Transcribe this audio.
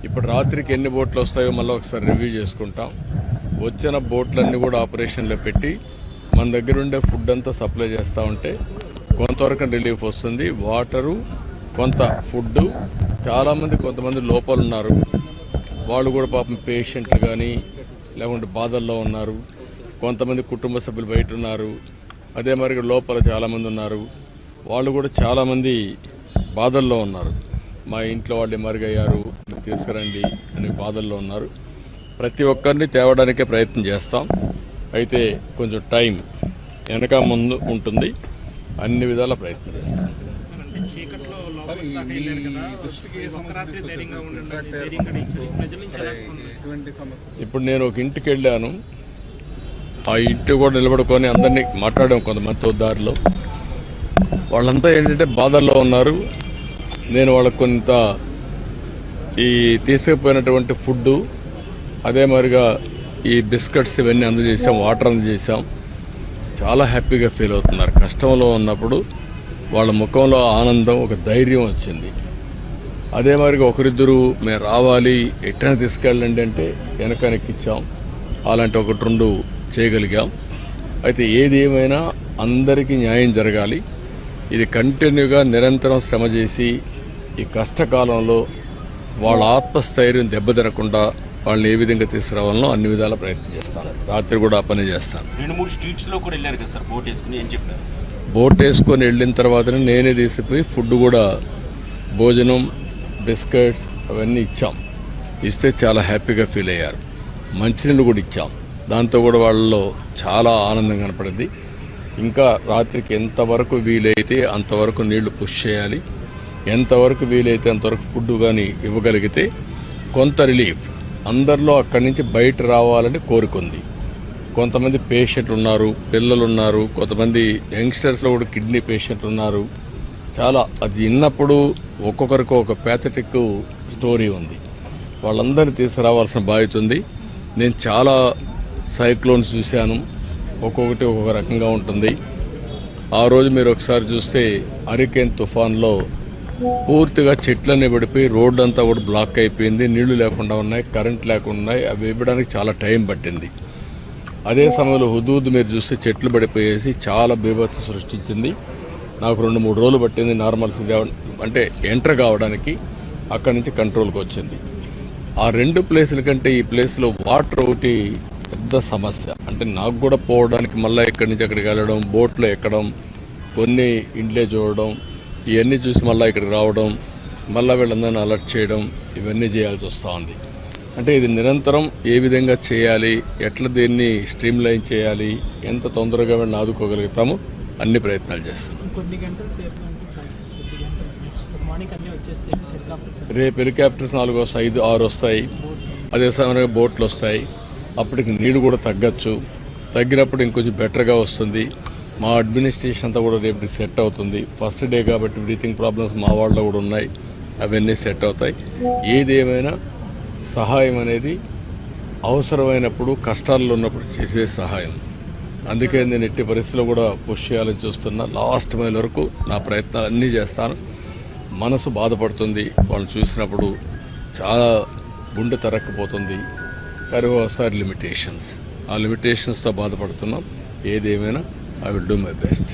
ఇప్పుడు రాత్రికి ఎన్ని బోట్లు వస్తాయో మళ్ళీ ఒకసారి రివ్యూ చేసుకుంటాం. వచ్చిన బోట్లన్నీ కూడా ఆపరేషన్లో పెట్టి మన దగ్గర ఉండే ఫుడ్ అంతా సప్లై చేస్తూ ఉంటే కొంతవరకు రిలీఫ్ వస్తుంది. వాటరు, కొంత ఫుడ్. చాలామంది కొంతమంది లోపల ఉన్నారు, వాళ్ళు కూడా పాపం పేషెంట్లు కానీ లేకుంటే బాధల్లో ఉన్నారు. కొంతమంది కుటుంబ సభ్యులు బయట ఉన్నారు. అదే మరి లోపల చాలామంది ఉన్నారు, వాళ్ళు కూడా చాలామంది బాధల్లో ఉన్నారు. మా ఇంట్లో వాళ్ళు మరుగయ్యారు, తీసుకురండి అని బాధల్లో ఉన్నారు. ప్రతి ఒక్కరిని తేవడానికే ప్రయత్నం చేస్తాం. అయితే కొంచెం టైం వెనక ముందు ఉంటుంది, అన్ని విధాల ప్రయత్నం చేస్తాం. ఇప్పుడు నేను ఒక ఇంటికి వెళ్ళాను, ఆ ఇంటి కూడా నిలబడుకొని అందరినీ మాట్లాడాం కొంతమందితో దారిలో. వాళ్ళంతా ఏంటంటే బాధల్లో ఉన్నారు. నేను వాళ్ళకు కొంత ఈ తీసుకుపోయినటువంటి ఫుడ్, అదే మరిగా ఈ బిస్కెట్స్ ఇవన్నీ అందజేసాం, వాటర్ అందజేసాం. చాలా హ్యాపీగా ఫీల్ అవుతున్నారు. కష్టంలో ఉన్నప్పుడు వాళ్ళ ముఖంలో ఆనందం, ఒక ధైర్యం వచ్చింది. అదే మరిగా ఒకరిద్దరు మేము రావాలి, ఎట్టైనా తీసుకెళ్ళండి అంటే వెనకనెక్కిచ్చాం. అలాంటి ఒకటి రెండు చేయగలిగాం. అయితే ఏది ఏమైనా అందరికీ న్యాయం జరగాలి. ఇది కంటిన్యూగా నిరంతరం శ్రమ చేసి ఈ కష్టకాలంలో వాళ్ళ ఆత్మస్థైర్యం దెబ్బతినకుండా వాళ్ళని ఏ విధంగా తీసుకురావాలనో అన్ని విధాల ప్రయత్నం చేస్తాను. రాత్రి కూడా ఆ పని చేస్తాను. 2-3 స్ట్రీట్స్ లో కూడా వెళ్ళారు కదా సార్ బోట్ వేసుకుని, ఏం చెప్పారు? బోట్ వేసుకొని వెళ్ళిన తర్వాతనే నేనే తీసుకుపోయి ఫుడ్ కూడా, భోజనం, బిస్కెట్స్ అవన్నీ ఇచ్చాం. ఇస్తే చాలా హ్యాపీగా ఫీల్ అయ్యారు. మంచినీళ్ళు కూడా ఇచ్చాం. దాంతో కూడా వాళ్ళలో చాలా ఆనందం కనపడింది. ఇంకా రాత్రికి ఎంతవరకు వీలైతే అంతవరకు నీళ్లు పుష్ చేయాలి, ఎంతవరకు వీలైతే అంతవరకు ఫుడ్ కానీ ఇవ్వగలిగితే కొంత రిలీఫ్. అందరిలో అక్కడి నుంచి బయట రావాలని కోరుకుంది. కొంతమంది పేషెంట్లు ఉన్నారు, పిల్లలు ఉన్నారు, కొంతమంది యంగ్స్టర్స్లో కూడా కిడ్నీ పేషెంట్లు ఉన్నారు. చాలా అది విన్నప్పుడు ఒక్కొక్కరికి ఒక ప్యాథటిక్ స్టోరీ ఉంది. వాళ్ళందరినీ తీసుకురావాల్సిన బాధ్యత ఉంది. నేను చాలా సైక్లోన్స్ చూశాను, ఒక్కొక్కటి ఒక్కొక్క రకంగా ఉంటుంది. ఆ రోజు మీరు ఒకసారి చూస్తే హరికేన్ తుఫాన్లో పూర్తిగా చెట్లన్నీ పడిపోయి రోడ్డు అంతా కూడా బ్లాక్ అయిపోయింది. నీళ్లు లేకుండా ఉన్నాయి, కరెంట్ లేకుండా ఉన్నాయి. అవి ఇవ్వడానికి చాలా టైం పట్టింది. అదే సమయంలో హుదూద్ మీరు చూస్తే చెట్లు పడిపోయేసి చాలా బీభత్సం సృష్టించింది. నాకు 2-3 రోజులు పట్టింది నార్మల్ అంటే ఎంటర్ కావడానికి. అక్కడి నుంచి కంట్రోల్కి వచ్చింది. ఆ 2 ప్లేసుల కంటే ఈ ప్లేస్లో వాటర్ ఒకటి పెద్ద సమస్య. అంటే నాకు కూడా పోవడానికి మళ్ళీ ఇక్కడి నుంచి అక్కడికి వెళ్ళడం, బోట్లో ఎక్కడం, కొన్ని ఇండ్లే చూడడం, ఇవన్నీ చూసి మళ్ళీ ఇక్కడికి రావడం, మళ్ళీ వీళ్ళందరినీ అలర్ట్ చేయడం, ఇవన్నీ చేయాల్సి వస్తూ ఉంది. అంటే ఇది నిరంతరం ఏ విధంగా చేయాలి, ఎట్లా దీన్ని స్ట్రీమ్ లైన్ చేయాలి, ఎంత తొందరగా వీళ్ళని ఆదుకోగలుగుతామో అన్ని ప్రయత్నాలు చేస్తాం. రేపు హెలికాప్టర్స్ 4 వస్తాయి, 5, 6 వస్తాయి. అదే సమయంలో బోట్లు వస్తాయి. అప్పటికి నీళ్లు కూడా తగ్గచ్చు. తగ్గినప్పుడు ఇంకొంచెం బెటర్గా వస్తుంది. మా అడ్మినిస్ట్రేషన్ అంతా కూడా రేపు సెట్ అవుతుంది. ఫస్ట్ డే కాబట్టి బ్రీతింగ్ ప్రాబ్లమ్స్ మా వాళ్ళలో కూడా ఉన్నాయి, అవన్నీ సెట్ అవుతాయి. ఏదేమైనా సహాయం అనేది అవసరమైనప్పుడు, కష్టాల్లో ఉన్నప్పుడు చేసే సహాయం. అందుకే నేను ఎట్టి పరిస్థితుల్లో కూడా పుష్ చేయాలని చూస్తున్నా. లాస్ట్ మైల్ వరకు నా ప్రయత్నాలు అన్నీ చేస్తాను. మనసు బాధపడుతుంది వాళ్ళు చూసినప్పుడు, చాలా గుండె తరక్కపోతుంది. కానీ ఒకసారి లిమిటేషన్స్, ఆ లిమిటేషన్స్తో బాధపడుతున్నాం. ఏదేమైనా I will do my best.